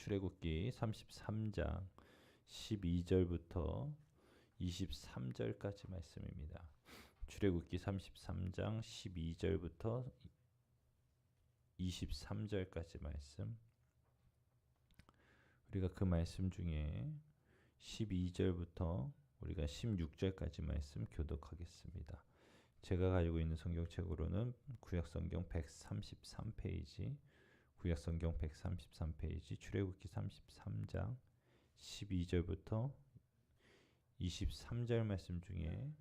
출애굽기 33장 12절부터 23절까지 말씀입니다. 출애굽기 33장 12절부터 23절까지 말씀. 우리가 그 말씀 중에 12절부터 우리가 16절까지 말씀 교독하겠습니다. 제가 가지고 있는 성경책으로는 구약성경 133페이지, 구약성경 133페이지, 출애굽기 33장 12절부터 23절 말씀 중에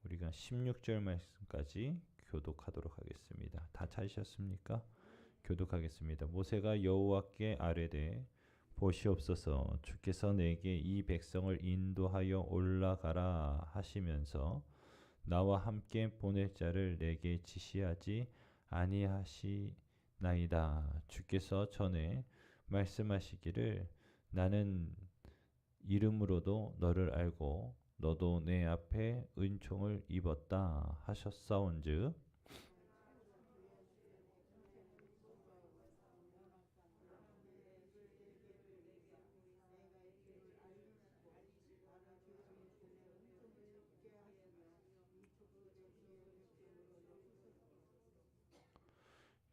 우리가 16절 말씀까지 교독하도록 하겠습니다. 다 찾으셨습니까? 교독하겠습니다. 모세가 여호와께 아뢰되 보시옵소서, 주께서 내게 이 백성을 인도하여 올라가라 하시면서 나와 함께 보낼 자를 내게 지시하지 아니하시나이다. 주께서 전에 말씀하시기를 나는 이름으로도 너를 알고 너도 내 앞에 은총을 입었다 하셨사온즉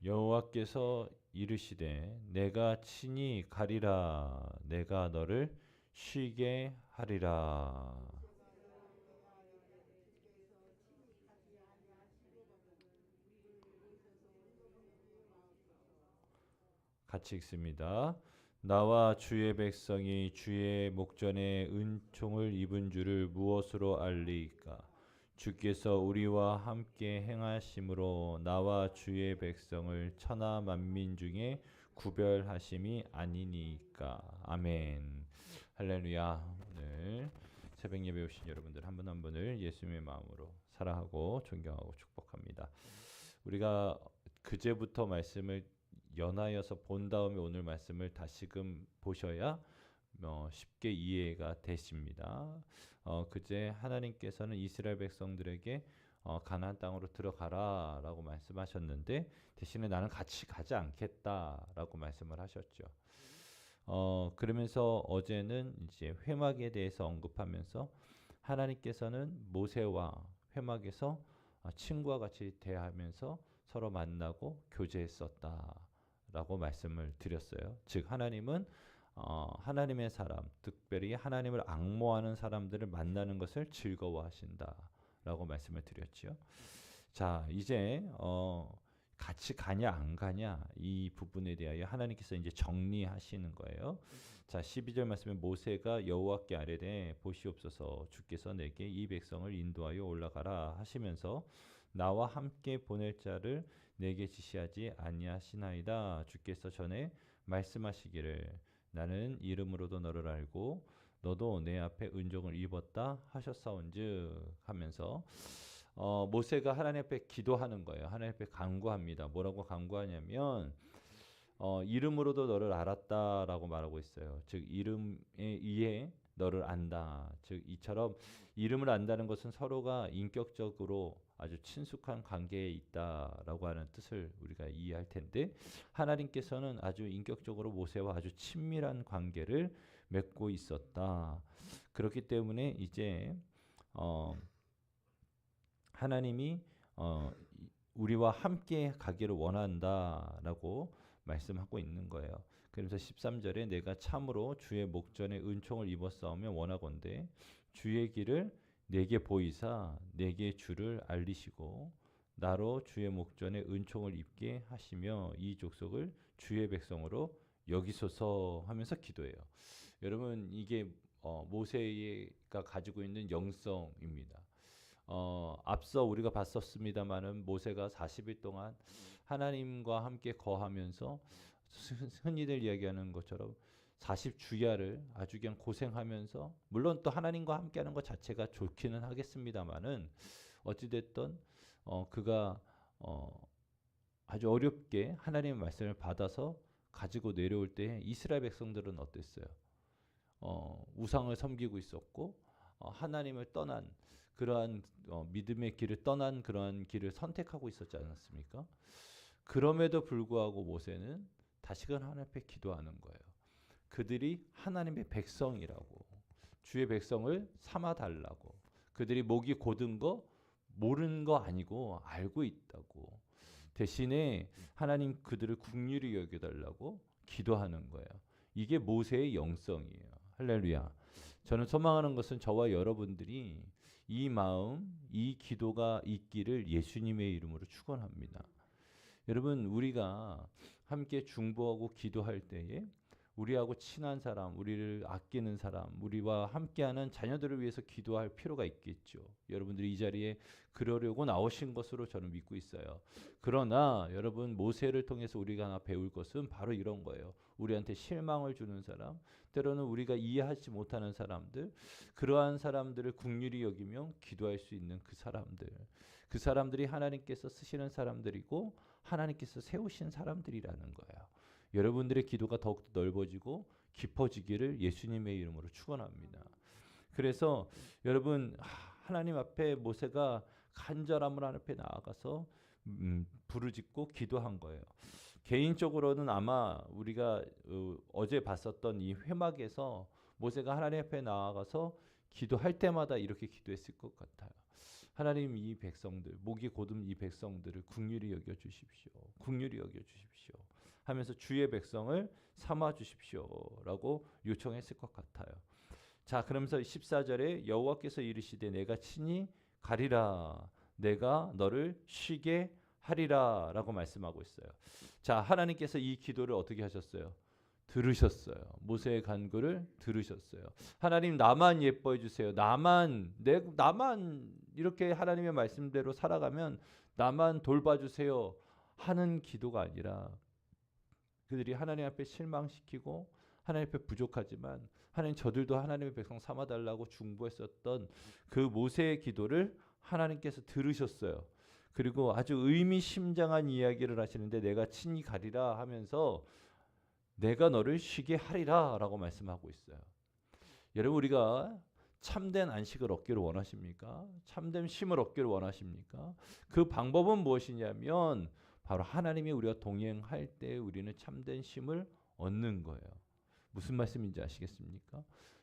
여호와께서 이르시되 내가 친히 가리라. 내가 너를 쉬게 하리라. 같이 읽습니다. 나와 주의 백성이 주의 목전에 은총을 입은 줄을 무엇으로 알리이까? 주께서 우리와 함께 행하심으로 나와 주의 백성을 천하 만민 중에 구별하심이 아니니까. 아멘. 할렐루야. 오늘 새벽 예배 오신 여러분들 한 분 한 분을 예수님의 마음으로 사랑하고 존경하고 축복합니다. 우리가 그제부터 말씀을 연하여서 본 다음에 오늘 말씀을 다시금 보셔야 쉽게 이해가 되십니다. 그제 하나님께서는 이스라엘 백성들에게 가나안 땅으로 들어가라라고 말씀하셨는데 대신에 나는 같이 가지 않겠다라고 말씀을 하셨죠. 그러면서 어제는 이제 회막에 대해서 언급하면서 하나님께서는 모세와 회막에서 친구와 같이 대하면서 서로 만나고 교제했었다라고 말씀을 드렸어요. 즉 하나님은 하나님의 사람, 특별히 하나님을 앙모하는 사람들을 만나는 것을 즐거워하신다라고 말씀을 드렸죠. 자, 이제 같이 가냐 안 가냐 이 부분에 대하여 하나님께서 이제 정리하시는 거예요. 자, 12절 말씀에 모세가 여호와께 아뢰되 보시옵소서, 주께서 내게 이 백성을 인도하여 올라가라 하시면서 나와 함께 보낼 자를 내게 지시하지 아니하시나이다. 주께서 전에 말씀하시기를 나는 이름으로도 너를 알고 너도 내 앞에 은총을 입었다 하셨사온즉 하면서 모세가 하나님 앞에 기도하는 거예요. 하나님 앞에 간구합니다. 뭐라고 간구하냐면 이름으로도 너를 알았다라고 말하고 있어요. 즉 이름에 의해 너를 안다. 즉 이처럼 이름을 안다는 것은 서로가 인격적으로 아주 친숙한 관계에 있다라고 하는 뜻을 우리가 이해할 텐데 하나님께서는 아주 인격적으로 모세와 아주 친밀한 관계를 맺고 있었다. 그렇기 때문에 이제 하나님이 우리와 함께 가기를 원한다라고 말씀하고 있는 거예요. 그래서 13절에 내가 참으로 주의 목전에 은총을 입었사오며 원하건대 주의 길을 내게 보이사 내게 주를 알리시고 나로 주의 목전에 은총을 입게 하시며 이 족속을 주의 백성으로 여기소서 하면서 기도해요. 여러분 이게 모세가 가지고 있는 영성입니다. 앞서 우리가 봤었습니다마는 모세가 40일 동안 하나님과 함께 거하면서 흔히들 이야기하는 것처럼 40주야를 아주 그냥 고생하면서 물론 또 하나님과 함께하는 것 자체가 좋기는 하겠습니다마는 어찌됐든 그가 아주 어렵게 하나님의 말씀을 받아서 가지고 내려올 때 이스라엘 백성들은 어땠어요? 우상을 섬기고 있었고 하나님을 떠난 그러한 믿음의 길을 떠난 그러한 길을 선택하고 있었지 않았습니까? 그럼에도 불구하고 모세는 다시금 하나님 앞에 기도하는 거예요. 그들이 하나님의 백성이라고, 주의 백성을 삼아 달라고. 그들이 목이 곧은 거 모르는 거 아니고 알고 있다고. 대신에 하나님 그들을 긍휼히 여겨 달라고 기도하는 거예요. 이게 모세의 영성이에요. 할렐루야. 저는 소망하는 것은 저와 여러분들이 이 마음, 이 기도가 있기를 예수님의 이름으로 축원합니다. 여러분, 우리가 함께 중보하고 기도할 때에 우리하고 친한 사람, 우리를 아끼는 사람, 우리와 함께하는 자녀들을 위해서 기도할 필요가 있겠죠. 여러분들이 이 자리에 그러려고 나오신 것으로 저는 믿고 있어요. 그러나 여러분, 모세를 통해서 우리가 하나 배울 것은 바로 이런 거예요. 우리한테 실망을 주는 사람, 때로는 우리가 이해하지 못하는 사람들, 그러한 사람들을 긍휼히 여기며 기도할 수 있는 그 사람들이 하나님께서 쓰시는 사람들이고 하나님께서 세우신 사람들이라는 거예요. 여러분들의 기도가 더욱 넓어지고 깊어지기를 예수님의 이름으로 축원합니다. 그래서 여러분, 하나님 앞에 모세가 간절함을 하나님 앞에 나아가서 부르짖고 기도한 거예요. 개인적으로는 아마 우리가 어제 봤었던 이 회막에서 모세가 하나님 앞에 나아가서 기도할 때마다 이렇게 기도했을 것 같아요. 하나님, 이 백성들, 목이 곧은 이 백성들을 긍휼히 여겨 주십시오. 긍휼히 여겨 주십시오. 하면서 주의 백성을 삼아 주십시오라고 요청했을 것 같아요. 자, 그러면서 14절에 여호와께서 이르시되 내가 친히 가리라, 내가 너를 쉬게 하리라라고 말씀하고 있어요. 자, 하나님께서 이 기도를 어떻게 하셨어요? 들으셨어요. 모세의 간구를 들으셨어요. 하나님, 나만 예뻐해 주세요. 나만 이렇게 하나님의 말씀대로 살아가면 나만 돌봐주세요 하는 기도가 아니라, 그들이 하나님 앞에 실망시키고 하나님 앞에 부족하지만 하나님, 저들도 하나님의 백성 삼아달라고 중보했었던 그 모세의 기도를 하나님께서 들으셨어요. 그리고 아주 의미심장한 이야기를 하시는데 내가 친히 가리라 하면서 내가 너를 쉬게 하리라 라고 말씀하고 있어요. 여러분, 우리가 참된 안식을 얻기를 원하십니까? 참된 쉼을 얻기를 원하십니까? 그 방법은 무엇이냐면 바로 하나님이 우리와 동행할 때 우리는 참된 쉼을 얻는 거예요. 무슨 말씀인지 아시겠습니까?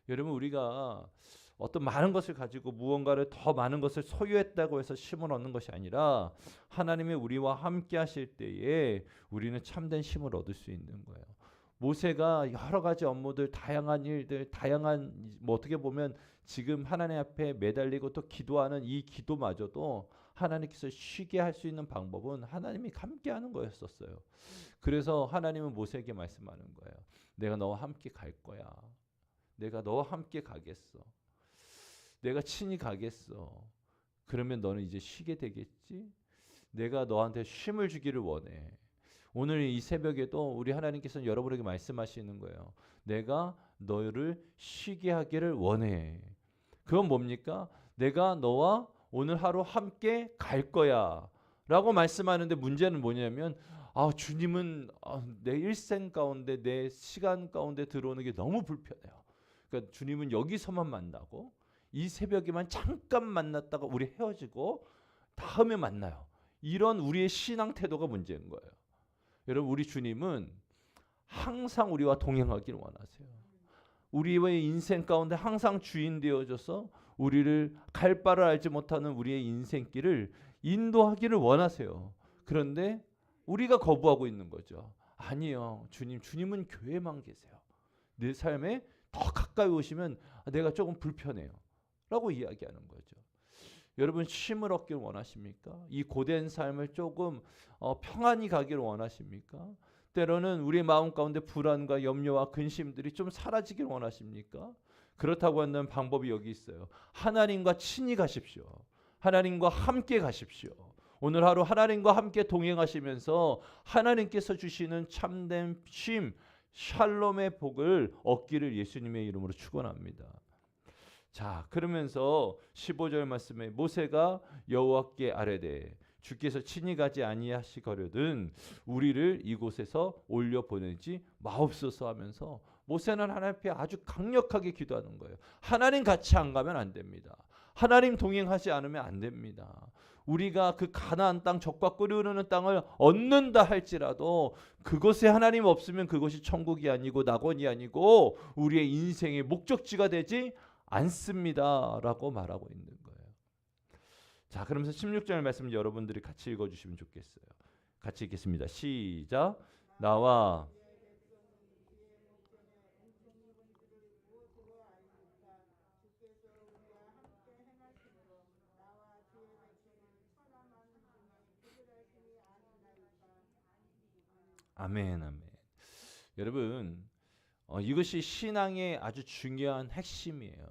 여러분, 우리가 어떤 많은 것을 가지고 무언가를 더 많은 것을 소유했다고 해서 쉼을 얻는 것이 아니라 하나님이 우리와 함께 하실 때에 우리는 참된 쉼을 얻을 수 있는 거예요. 모세가 여러 가지 업무들, 다양한 일들, 어떻게 보면 지금 하나님 앞에 매달리고 또 기도하는 이 기도마저도 하나님께서 쉬게 할 수 있는 방법은 하나님이 함께하는 거였었어요. 그래서 하나님은 모세에게 말씀하는 거예요. 내가 너와 함께 갈 거야. 내가 너와 함께 가겠어. 내가 친히 가겠어. 그러면 너는 이제 쉬게 되겠지? 내가 너한테 쉼을 주기를 원해. 오늘 이 새벽에도 우리 하나님께서는 여러분에게 말씀하시는 거예요. 내가 너를 쉬게 하기를 원해. 그건 뭡니까? 내가 너와 오늘 하루 함께 갈 거야 라고 말씀하는데, 문제는 뭐냐면 주님은 내 일생 가운데, 내 시간 가운데 들어오는 게 너무 불편해요. 그러니까 주님은 여기서만 만나고 이 새벽에만 잠깐 만났다가 우리 헤어지고 다음에 만나요. 이런 우리의 신앙 태도가 문제인 거예요. 여러분, 우리 주님은 항상 우리와 동행하기를 원하세요. 우리의 인생 가운데 항상 주인 되어줘서 우리를 갈 바를 알지 못하는 우리의 인생길을 인도하기를 원하세요. 그런데 우리가 거부하고 있는 거죠. 아니요, 주님은 교회만 계세요. 내 삶에 더 가까이 오시면 내가 조금 불편해요 라고 이야기하는 거죠. 여러분, 쉼을 얻기를 원하십니까? 이 고된 삶을 조금 평안히 가기를 원하십니까? 때로는 우리의 마음 가운데 불안과 염려와 근심들이 좀 사라지기를 원하십니까? 그렇다고 한다면 방법이 여기 있어요. 하나님과 친히 가십시오. 하나님과 함께 가십시오. 오늘 하루 하나님과 함께 동행하시면서 하나님께서 주시는 참된 쉼, 샬롬의 복을 얻기를 예수님의 이름으로 축원합니다. 자, 그러면서 15절 말씀에 모세가 여호와께 아뢰되 주께서 친히 가지 아니하시거려든 우리를 이곳에서 올려 보내지 마옵소서 하면서 모세는 하나님 앞에 아주 강력하게 기도하는 거예요. 하나님 같이 안 가면 안 됩니다. 하나님 동행하지 않으면 안 됩니다. 우리가 그 가나안 땅 적과 꿀이 흐르는 땅을 얻는다 할지라도 그것에 하나님 없으면 그것이 천국이 아니고 낙원이 아니고 우리의 인생의 목적지가 되지 않습니다라고 말하고 있는 거예요. 자, 그러면서 16절 말씀 여러분들이 같이 읽어주시면 좋겠어요. 같이 읽겠습니다. 시작. 나와 아멘, 아멘. 여러분, 이것이 신앙의 아주 중요한 핵심이에요.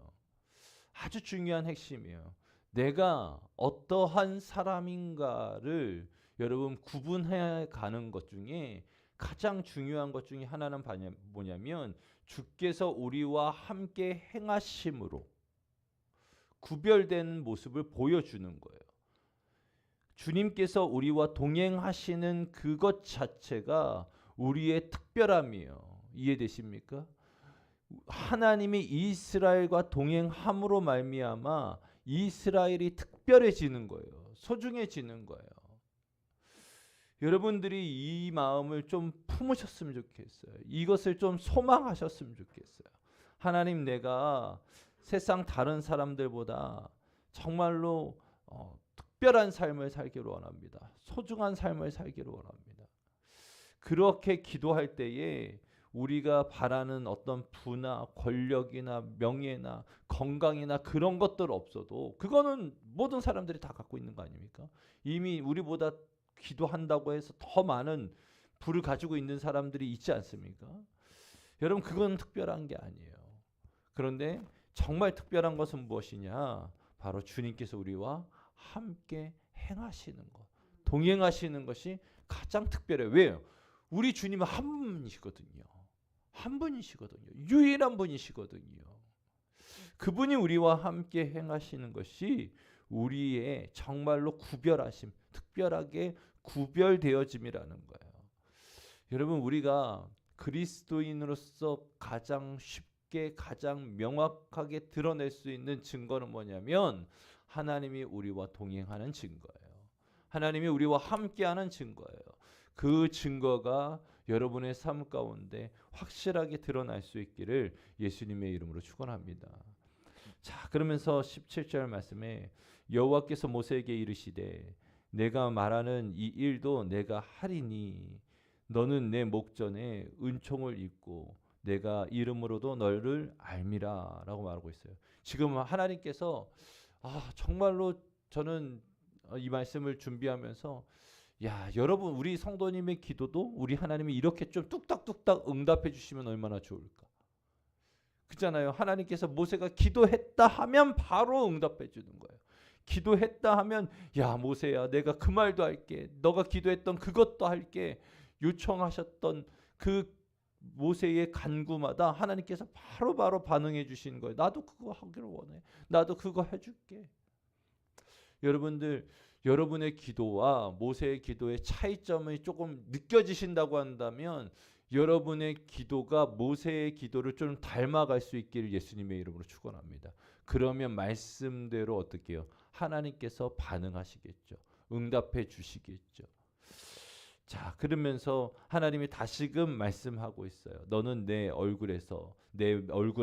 아주 중요한 핵심이에요. 내가 어떠한 사람인가를 여러분 구분해 가는 것 중에 가장 중요한 것 중에 하나는 뭐냐면 주께서 우리와 함께 행하심으로 구별된 모습을 보여주는 거예요. 주님께서 우리와 동행하시는 그것 자체가 우리의 특별함이에요. 이해되십니까? 하나님이 이스라엘과 동행함으로 말미암아 이스라엘이 특별해지는 거예요. 소중해지는 거예요. 여러분들이 이 마음을 좀 품으셨으면 좋겠어요. 이것을 좀 소망하셨으면 좋겠어요. 하나님, 내가 세상 다른 사람들보다 정말로 특별한 삶을 살기를 원합니다. 소중한 삶을 살기를 원합니다. 그렇게 기도할 때에 우리가 바라는 어떤 부나 권력이나 명예나 건강이나 그런 것들 없어도 그거는 모든 사람들이 다 갖고 있는 거 아닙니까? 이미 우리보다 기도한다고 해서 더 많은 부를 가지고 있는 사람들이 있지 않습니까? 여러분, 그건 특별한 게 아니에요. 그런데 정말 특별한 것은 무엇이냐? 바로 주님께서 우리와 함께 행하시는 것, 동행하시는 것이 가장 특별해요. 왜요? 우리 주님은 한 분이시거든요. 한 분이시거든요. 유일한 분이시거든요. 그분이 우리와 함께 행하시는 것이 우리의 정말로 구별하심, 특별하게 구별되어짐이라는 거예요. 여러분, 우리가 그리스도인으로서 가장 쉽게 가장 명확하게 드러낼 수 있는 증거는 뭐냐면 하나님이 우리와 동행하는 증거예요. 하나님이 우리와 함께하는 증거예요. 그 증거가 여러분의 삶 가운데 확실하게 드러날 수 있기를 예수님의 이름으로 축원합니다. 자, 그러면서 17절 말씀에 여호와께서 모세에게 이르시되 내가 말하는 이 일도 내가 하리니 너는 내 목전에 은총을 입고 내가 이름으로도 너를 알미라라고 말하고 있어요. 지금 하나님께서 정말로 저는 이 말씀을 준비하면서 여러분, 우리 성도님의 기도도 우리 하나님이 이렇게 좀 뚝딱뚝딱 응답해 주시면 얼마나 좋을까. 그렇잖아요. 하나님께서 모세가 기도했다 하면 바로 응답해 주는 거예요. 기도했다 하면 모세야, 내가 그 말도 할게. 너가 기도했던 그것도 할게. 요청하셨던 그 모세의 간구마다 하나님께서 바로바로 반응해 주시는 거예요. 나도 그거 하기를 원해. 나도 그거 해줄게. 여러분들, 여러분의 기도와 모세의 기도의 차이점이 조금 느껴지신다고 한다면 여러분의 기도가 모세의 기도를 좀 닮아갈 수 있기를 예수님의 이름으로 축원합니다. 그러면 말씀대로 어떻게 해요? 하나님께서 반응하시겠죠. 응답해 주시겠죠. 자, 그러면서 하나님이 다시금 말씀하고 있어요. 너는 내 얼굴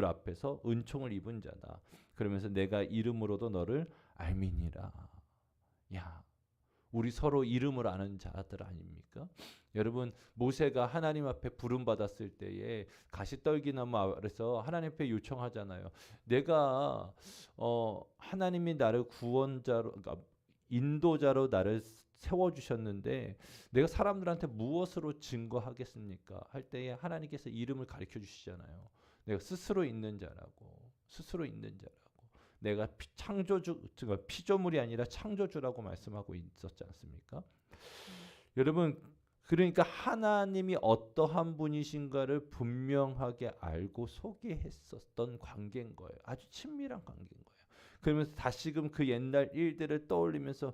앞에서 은총을 입은 자다. 그러면서 내가 이름으로도 너를 알미니라. 우리 서로 이름을 아는 자들 아닙니까? 여러분, 모세가 하나님 앞에 부름 받았을 때에 가시떨기나무 아래서 하나님 앞에 요청하잖아요. 내가 하나님이 나를 구원자로, 그러니까 인도자로 나를 세워주셨는데 내가 사람들한테 무엇으로 증거하겠습니까? 할 때에 하나님께서 이름을 가르쳐 주시잖아요. 내가 스스로 있는 자라고. 내가 피조물이 아니라 창조주라고 말씀하고 있었지 않습니까? 여러분, 그러니까 하나님이 어떠한 분이신가를 분명하게 알고 소개했었던 관계인 거예요. 아주 친밀한 관계인 거예요. 그러면서 다시금 그 옛날 일들을 떠올리면서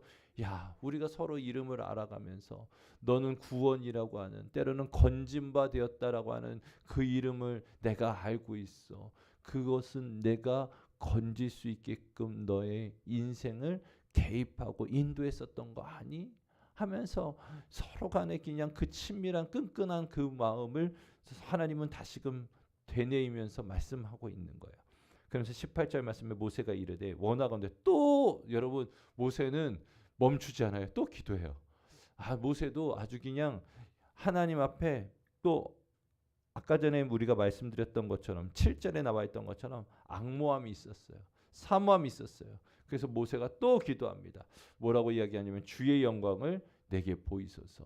우리가 서로 이름을 알아가면서 너는 구원이라고 하는, 때로는 건진바 되었다라고 하는 그 이름을 내가 알고 있어. 그것은 내가 건질 수 있게끔 너의 인생을 개입하고 인도했었던 거 아니? 하면서 서로 간에 그냥 그 친밀한 끈끈한 그 마음을 하나님은 다시금 되뇌이면서 말씀하고 있는 거예요. 그러면서 18절 말씀에 모세가 이르되 원하건대, 또 여러분 모세는 멈추지 않아요. 또 기도해요. 모세도 아주 그냥 하나님 앞에, 또 아까 전에 우리가 말씀드렸던 것처럼 7절에 나와 있던 것처럼 앙모함이 있었어요. 사모함이 있었어요. 그래서 모세가 또 기도합니다. 뭐라고 이야기하냐면 주의 영광을 내게 보이소서.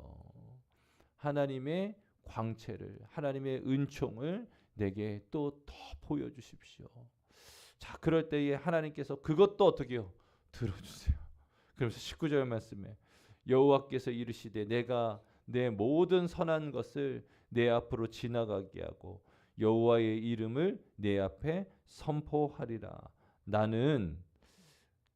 하나님의 광채를, 하나님의 은총을 내게 또 더 보여주십시오. 자, 그럴 때에 하나님께서 그것도 어떻게 해요? 들어주세요. 그래서 19절 말씀에 여호와께서 이르시되 내가 내 모든 선한 것을 내 앞으로 지나가게 하고 여호와의 이름을 내 앞에 선포하리라. 나는,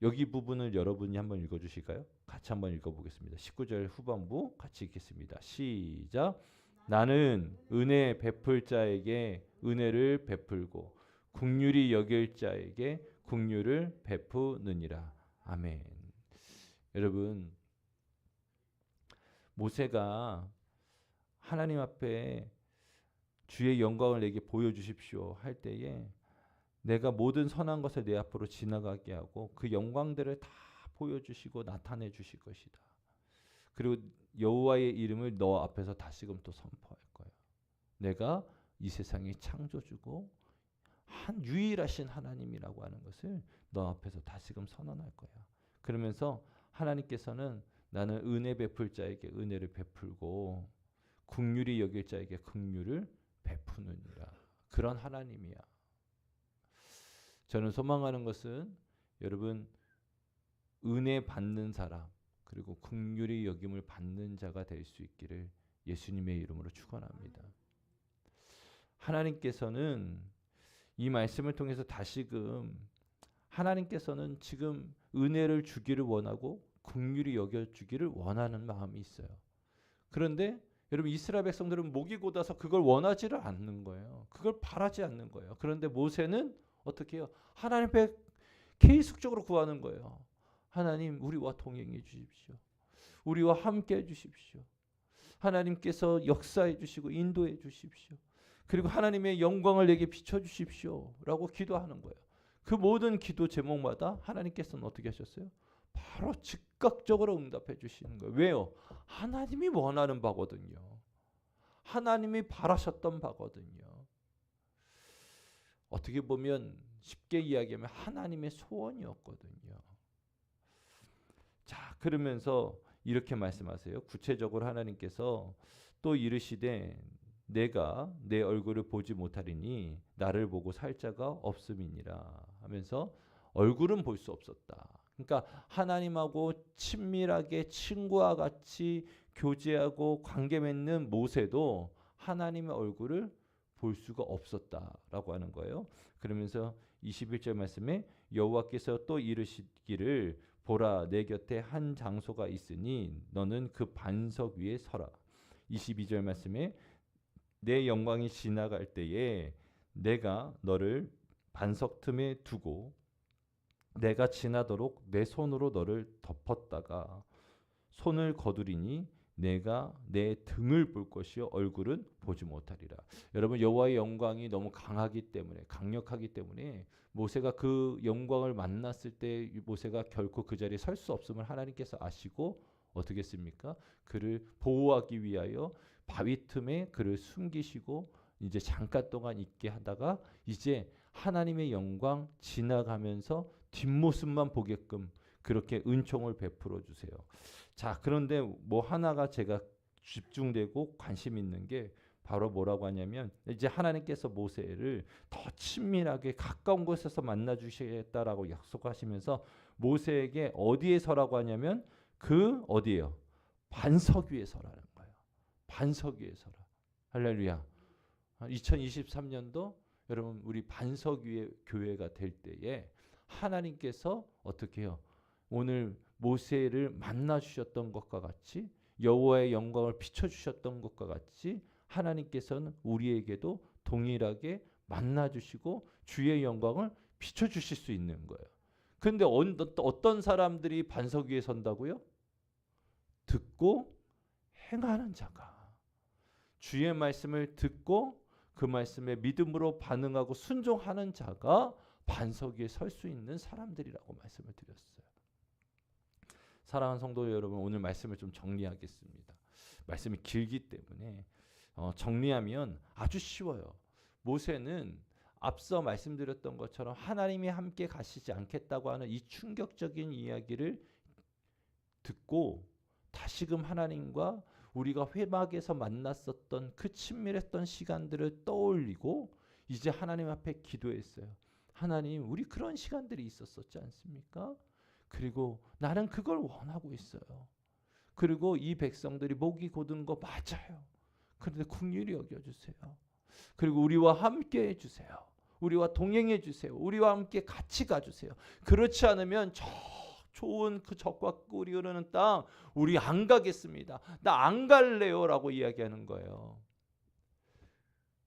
여기 부분을 여러분이 한번 읽어주실까요? 같이 한번 읽어보겠습니다. 19절 후반부 같이 읽겠습니다. 시작. 나는 은혜 베풀 자에게 은혜를 베풀고 긍휼히 여길 자에게 긍휼을 베푸느니라. 아멘. 여러분, 모세가 하나님 앞에 주의 영광을 내게 보여주십시오 할 때에 내가 모든 선한 것을 내 앞으로 지나가게 하고 그 영광들을 다 보여주시고 나타내 주실 것이다. 그리고 여호와의 이름을 너 앞에서 다시금 또 선포할 거야. 내가 이 세상의 창조주고 한 유일하신 하나님이라고 하는 것을 너 앞에서 다시금 선언할 거야. 그러면서 하나님께서는 나는 은혜 베풀 자에게 은혜를 베풀고 긍휼히 여길 자에게 긍휼을 베푸느니라. 그런 하나님이야. 저는 소망하는 것은 여러분, 은혜 받는 사람, 그리고 긍휼히 여김을 받는 자가 될 수 있기를 예수님의 이름으로 축원합니다. 하나님께서는 이 말씀을 통해서 다시금 하나님께서는 지금 은혜를 주기를 원하고 긍휼히 여겨 주기를 원하는 마음이 있어요. 그런데 여러분, 이스라엘 백성들은 목이 곧아서 그걸 원하지를 않는 거예요. 그걸 바라지 않는 거예요. 그런데 모세는 어떻게 해요? 하나님 앞에 계속적으로 구하는 거예요. 하나님, 우리와 동행해 주십시오. 우리와 함께 해 주십시오. 하나님께서 역사해 주시고 인도해 주십시오. 그리고 하나님의 영광을 내게 비춰 주십시오 라고 기도하는 거예요. 그 모든 기도 제목마다 하나님께서는 어떻게 하셨어요? 바로 즉각적으로 응답해 주시는 거예요. 왜요? 하나님이 원하는 바거든요. 하나님이 바라셨던 바거든요. 어떻게 보면 쉽게 이야기하면 하나님의 소원이었거든요. 자, 그러면서 이렇게 말씀하세요. 구체적으로 하나님께서 또 이르시되 내가 내 얼굴을 보지 못하리니 나를 보고 살 자가 없음이니라 하면서 얼굴은 볼 수 없었다. 그러니까 하나님하고 친밀하게 친구와 같이 교제하고 관계 맺는 모세도 하나님의 얼굴을 볼 수가 없었다라고 하는 거예요. 그러면서 21절 말씀에 여호와께서 또 이르시기를 보라, 내 곁에 한 장소가 있으니 너는 그 반석 위에 서라. 22절 말씀에 내 영광이 지나갈 때에 내가 너를 반석 틈에 두고 내가 지나도록 내 손으로 너를 덮었다가 손을 거두리니 내가 내 등을 볼 것이요 얼굴은 보지 못하리라. 여러분, 여호와의 영광이 너무 강하기 때문에, 강력하기 때문에 모세가 그 영광을 만났을 때 모세가 결코 그 자리에 설 수 없음을 하나님께서 아시고 어떻게 했습니까? 그를 보호하기 위하여 바위 틈에 그를 숨기시고 이제 잠깐 동안 있게 하다가 이제 하나님의 영광 지나가면서 뒷모습만 보게끔 그렇게 은총을 베풀어 주세요. 자, 그런데 뭐 하나가 제가 집중되고 관심 있는 게 바로 뭐라고 하냐면 이제 하나님께서 모세를 더 친밀하게 가까운 곳에서 만나 주시겠다라고 약속하시면서 모세에게 어디에 서라고 하냐면 그 어디예요? 반석 위에 서라는 거예요. 반석 위에 서라. 할렐루야. 2023년도 여러분, 우리 반석 위에 교회가 될 때에 하나님께서 어떻게 해요? 오늘 모세를 만나 주셨던 것과 같이 여호와의 영광을 비춰 주셨던 것과 같이 하나님께서는 우리에게도 동일하게 만나 주시고 주의 영광을 비춰주실 수 있는 거예요. 근데 어떤 사람들이 반석 위에 선다고요? 듣고 행하는 자가. 주의 말씀을 듣고 그 말씀에 믿음으로 반응하고 순종하는 자가 반석 위에 설 수 있는 사람들이라고 말씀을 드렸어요. 사랑하는 성도 여러분, 오늘 말씀을 좀 정리하겠습니다. 말씀이 길기 때문에 정리하면 아주 쉬워요. 모세는 앞서 말씀드렸던 것처럼 하나님이 함께 가시지 않겠다고 하는 이 충격적인 이야기를 듣고 다시금 하나님과 우리가 회막에서 만났었던 그 친밀했던 시간들을 떠올리고 이제 하나님 앞에 기도했어요. 하나님, 우리 그런 시간들이 있었었지 않습니까? 그리고 나는 그걸 원하고 있어요. 그리고 이 백성들이 목이 곧은 거 맞아요. 그런데 긍휼히 여겨주세요. 그리고 우리와 함께 해주세요. 우리와 동행해 주세요. 우리와 함께 같이 가주세요. 그렇지 않으면 저 좋은 그 적과 꿀이 흐르는 땅 우리 안 가겠습니다. 나 안 갈래요 라고 이야기하는 거예요.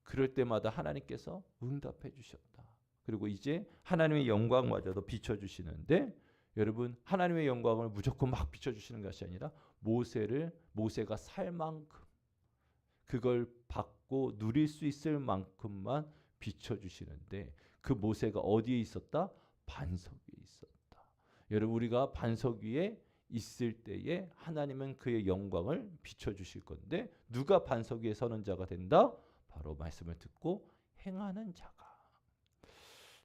그럴 때마다 하나님께서 응답해 주셨다. 그리고 이제 하나님의 영광마저도 비춰주시는데, 여러분, 하나님의 영광을 무조건 막 비춰주시는 것이 아니라 모세가 살 만큼 그걸 받고 누릴 수 있을 만큼만 비춰주시는데, 그 모세가 어디에 있었다? 반석 위에 있었다. 여러분, 우리가 반석 위에 있을 때에 하나님은 그의 영광을 비춰주실 건데, 누가 반석 위에 서는 자가 된다? 바로 말씀을 듣고 행하는 자가.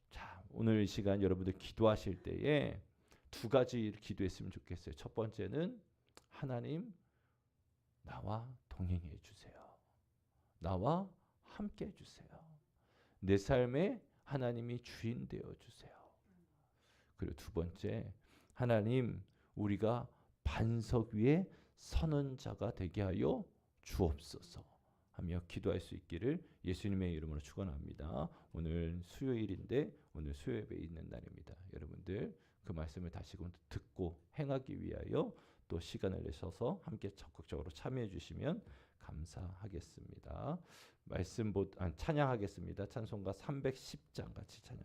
자, 오늘 이 시간 여러분들 기도하실 때에 두 가지 기도했으면 좋겠어요. 첫 번째는 하나님, 나와 동행해 주세요. 나와 함께 해주세요. 내 삶에 하나님이 주인 되어 주세요. 그리고 두 번째, 하나님, 우리가 반석 위에 서는 자가 되게 하여 주옵소서 하며 기도할 수 있기를 예수님의 이름으로 축원합니다. 오늘 수요일인데 오늘 수요예배 있는 날입니다. 여러분들 그 말씀을 다시금 듣고 행하기 위하여 또 시간을 내셔서 함께 적극적으로 참여해 주시면 감사하겠습니다. 찬양하겠습니다. 찬송가 310장 같이 찬양.